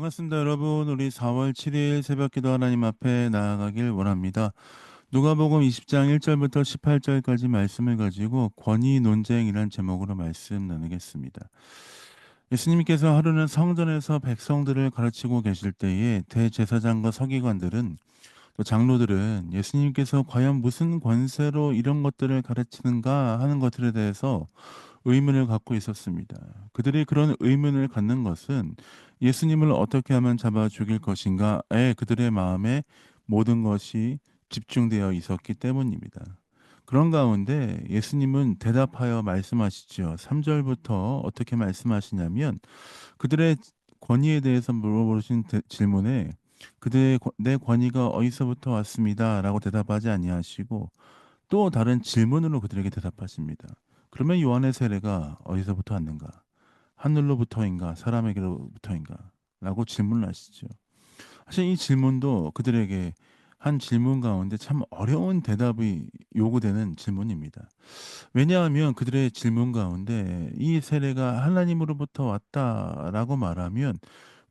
반갑습니다, 여러분. 우리 4월 7일 새벽기도 하나님 앞에 나아가길 원합니다. 누가복음 20장 1절부터 18절까지 말씀을 가지고 권위 논쟁이란 제목으로 말씀 나누겠습니다. 예수님께서 하루는 성전에서 백성들을 가르치고 계실 때에 대제사장과 서기관들은 또 장로들은 예수님께서 과연 무슨 권세로 이런 것들을 가르치는가 하는 것들에 대해서 의문을 갖고 있었습니다. 그들이 그런 의문을 갖는 것은 예수님을 어떻게 하면 잡아 죽일 것인가에 그들의 마음에 모든 것이 집중되어 있었기 때문입니다. 그런 가운데 예수님은 대답하여 말씀하시죠. 3절부터 어떻게 말씀하시냐면 그들의 권위에 대해서 물어보신 질문에 그들의 내 권위가 어디서부터 왔습니다라고 대답하지 아니하시고 또 다른 질문으로 그들에게 대답하십니다. 그러면 요한의 세례가 어디서부터 왔는가? 하늘로부터인가? 사람에게로부터인가? 라고 질문을 하시죠. 사실 이 질문도 그들에게 한 질문 가운데 참 어려운 대답이 요구되는 질문입니다. 왜냐하면 그들의 질문 가운데 이 세례가 하나님으로부터 왔다라고 말하면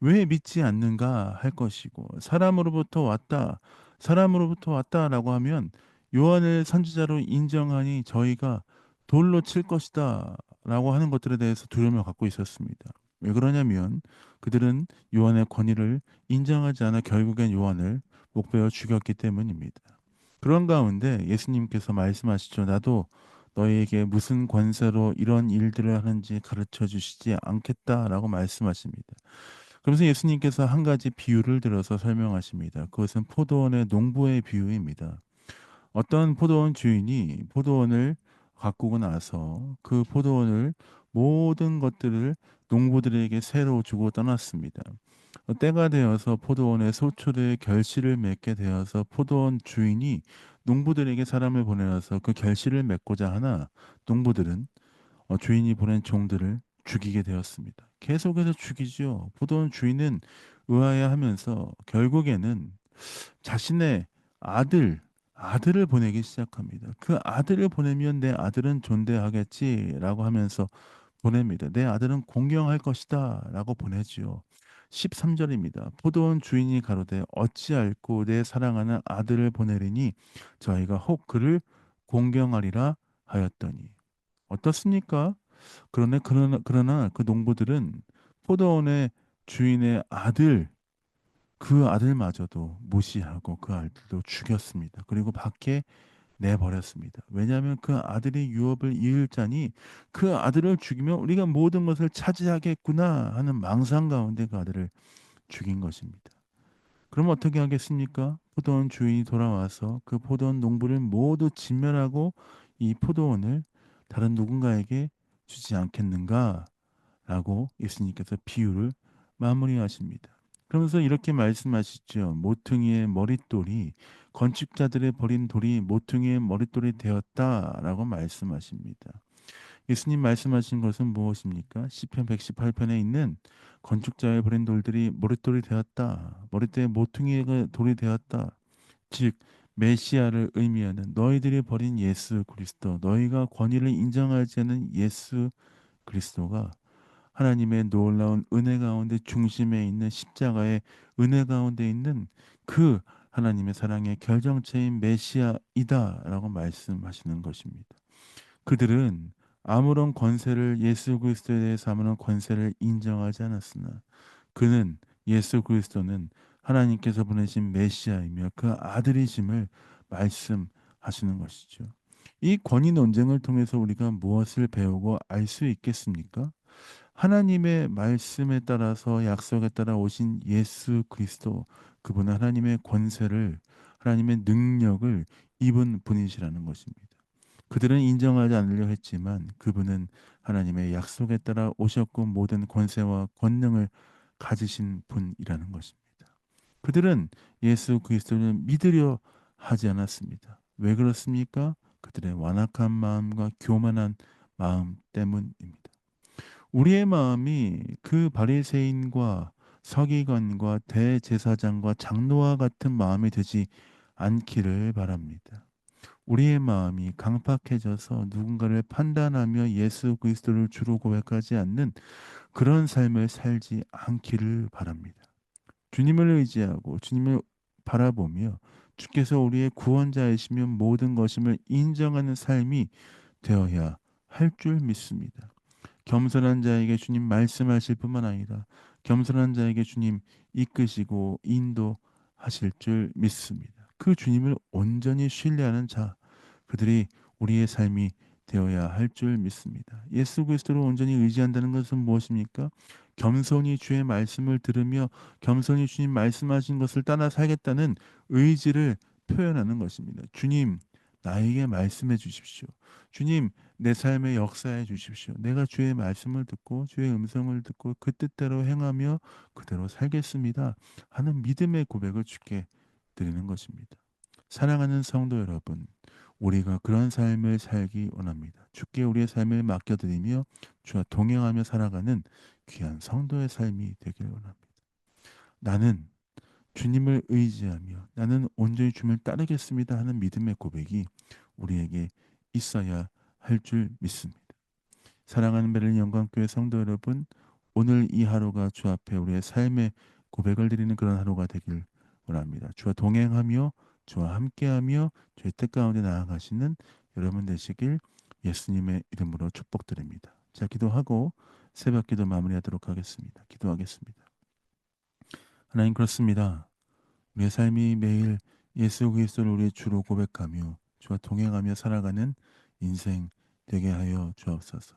왜 믿지 않는가 할 것이고 사람으로부터 왔다라고 하면 요한을 선지자로 인정하니 저희가 돌로 칠 것이다라고 하는 것들에 대해서 두려움을 갖고 있었습니다. 왜 그러냐면 그들은 요한의 권위를 인정하지 않아 결국엔 요한을 목베어 죽였기 때문입니다. 그런 가운데 예수님께서 말씀하시죠. 나도 너희에게 무슨 권세로 이런 일들을 하는지 가르쳐 주시지 않겠다라고 말씀하십니다. 그러면서 예수님께서 한 가지 비유를 들어서 설명하십니다. 그것은 포도원의 농부의 비유입니다. 어떤 포도원 주인이 포도원을 가꾸고 나서 그 포도원을 모든 것들을 농부들에게 새로 주고 떠났습니다. 때가 되어서 포도원의 소출의 결실을 맺게 되어서 포도원 주인이 농부들에게 사람을 보내어서 그 결실을 맺고자 하나 농부들은 주인이 보낸 종들을 죽이게 되었습니다. 계속해서 죽이죠. 포도원 주인은 의아해하면서 결국에는 자신의 아들, 아들을 보내기 시작합니다. 그 아들을 보내면 내 아들은 존대하겠지라고 하면서 보냅니다. 내 아들은 공경할 것이다라고 보내지요. 13절입니다. 포도원 주인이 가로되 어찌할꼬 내 사랑하는 아들을 보내리니 저희가 혹 그를 공경하리라 하였더니 어떻습니까? 그러나 그 농부들은 포도원의 주인의 아들 그 아들마저도 무시하고 그 아들도 죽였습니다. 그리고 밖에 내버렸습니다. 왜냐하면 그 아들이 유업을 이을 자니 그 아들을 죽이면 우리가 모든 것을 차지하겠구나 하는 망상 가운데 그 아들을 죽인 것입니다. 그럼 어떻게 하겠습니까? 포도원 주인이 돌아와서 그 포도원 농부를 모두 진멸하고 이 포도원을 다른 누군가에게 주지 않겠는가? 라고 예수님께서 비유를 마무리하십니다. 그러면서 이렇게 말씀하시죠. 모퉁이의 머릿돌이 건축자들의 버린 돌이 모퉁이의 머릿돌이 되었다라고 말씀하십니다. 예수님 말씀하신 것은 무엇입니까? 시편 118편에 있는 건축자의 버린 돌들이 머릿돌이 되었다. 머릿대에 모퉁이가 돌이 되었다. 즉 메시아를 의미하는 너희들이 버린 예수 그리스도, 너희가 권위를 인정하지 않는 예수 그리스도가 하나님의 놀라운 은혜 가운데 중심에 있는 십자가의 은혜 가운데 있는 그 하나님의 사랑의 결정체인 메시아이다라고 말씀하시는 것입니다. 그들은 아무런 권세를 예수 그리스도에 대해서 아무런 권세를 인정하지 않았으나 그는 예수 그리스도는 하나님께서 보내신 메시아이며 그 아들이심을 말씀하시는 것이죠. 이 권위 논쟁을 통해서 우리가 무엇을 배우고 알 수 있겠습니까? 하나님의 말씀에 따라서 약속에 따라 오신 예수 그리스도 그분은 하나님의 권세를 하나님의 능력을 입은 분이시라는 것입니다. 그들은 인정하지 않으려 했지만 그분은 하나님의 약속에 따라 오셨고 모든 권세와 권능을 가지신 분이라는 것입니다. 그들은 예수 그리스도를 믿으려 하지 않았습니다. 왜 그렇습니까? 그들의 완악한 마음과 교만한 마음 때문입니다. 우리의 마음이 그 바리새인과 서기관과 대제사장과 장로와 같은 마음이 되지 않기를 바랍니다. 우리의 마음이 강팍해져서 누군가를 판단하며 예수 그리스도를 주로 고백하지 않는 그런 삶을 살지 않기를 바랍니다. 주님을 의지하고 주님을 바라보며 주께서 우리의 구원자이시며 모든 것임을 인정하는 삶이 되어야 할 줄 믿습니다. 겸손한 자에게 주님 말씀하실 뿐만 아니라 겸손한 자에게 주님 이끄시고 인도하실 줄 믿습니다. 그 주님을 온전히 신뢰하는 자, 그들이 우리의 삶이 되어야 할 줄 믿습니다. 예수 그리스도를 온전히 의지한다는 것은 무엇입니까? 겸손히 주의 말씀을 들으며 겸손히 주님 말씀하신 것을 따라 살겠다는 의지를 표현하는 것입니다. 주님, 나에게 말씀해 주십시오. 주님, 내 삶에 역사해 주십시오. 내가 주의 말씀을 듣고 주의 음성을 듣고 그 뜻대로 행하며 그대로 살겠습니다 하는 믿음의 고백을 주께 드리는 것입니다. 사랑하는 성도 여러분, 우리가 그런 삶을 살기 원합니다. 주께 우리의 삶을 맡겨드리며 주와 동행하며 살아가는 귀한 성도의 삶이 되길 원합니다. 나는 주님을 의지하며 나는 온전히 주님을 따르겠습니다 하는 믿음의 고백이 우리에게 있어야 할 줄 믿습니다. 사랑하는 베를린 영광교회 성도 여러분, 오늘 이 하루가 주 앞에 우리의 삶의 고백을 드리는 그런 하루가 되길 원합니다. 주와 동행하며 주와 함께하며 주의 뜻 가운데 나아가시는 여러분 되시길 예수님의 이름으로 축복드립니다. 자, 기도하고 새벽 기도 마무리하도록 하겠습니다. 기도하겠습니다. 하나님, 그렇습니다. 우리의 삶이 매일 예수 그리스도를 우리의 주로 고백하며 주와 동행하며 살아가는 인생 되게 하여 주옵소서.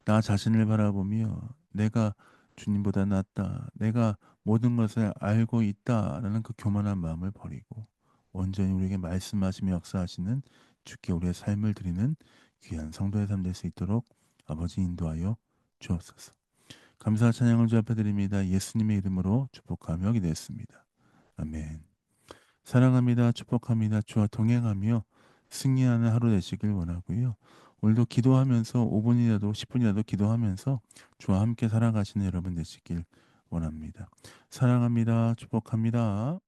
나 자신을 바라보며 내가 주님보다 낫다, 내가 모든 것을 알고 있다라는 그 교만한 마음을 버리고 온전히 우리에게 말씀하시며 역사하시는 주께 우리의 삶을 드리는 귀한 성도의 삶 될 수 있도록 아버지 인도하여 주옵소서. 감사와 찬양을 주 앞에 드립니다. 예수님의 이름으로 축복하며 기도했습니다. 아멘. 사랑합니다. 축복합니다. 주와 동행하며 승리하는 하루 되시길 원하고요. 오늘도 기도하면서 5분이라도 10분이라도 기도하면서 주와 함께 살아가시는 여러분 되시길 원합니다. 사랑합니다. 축복합니다.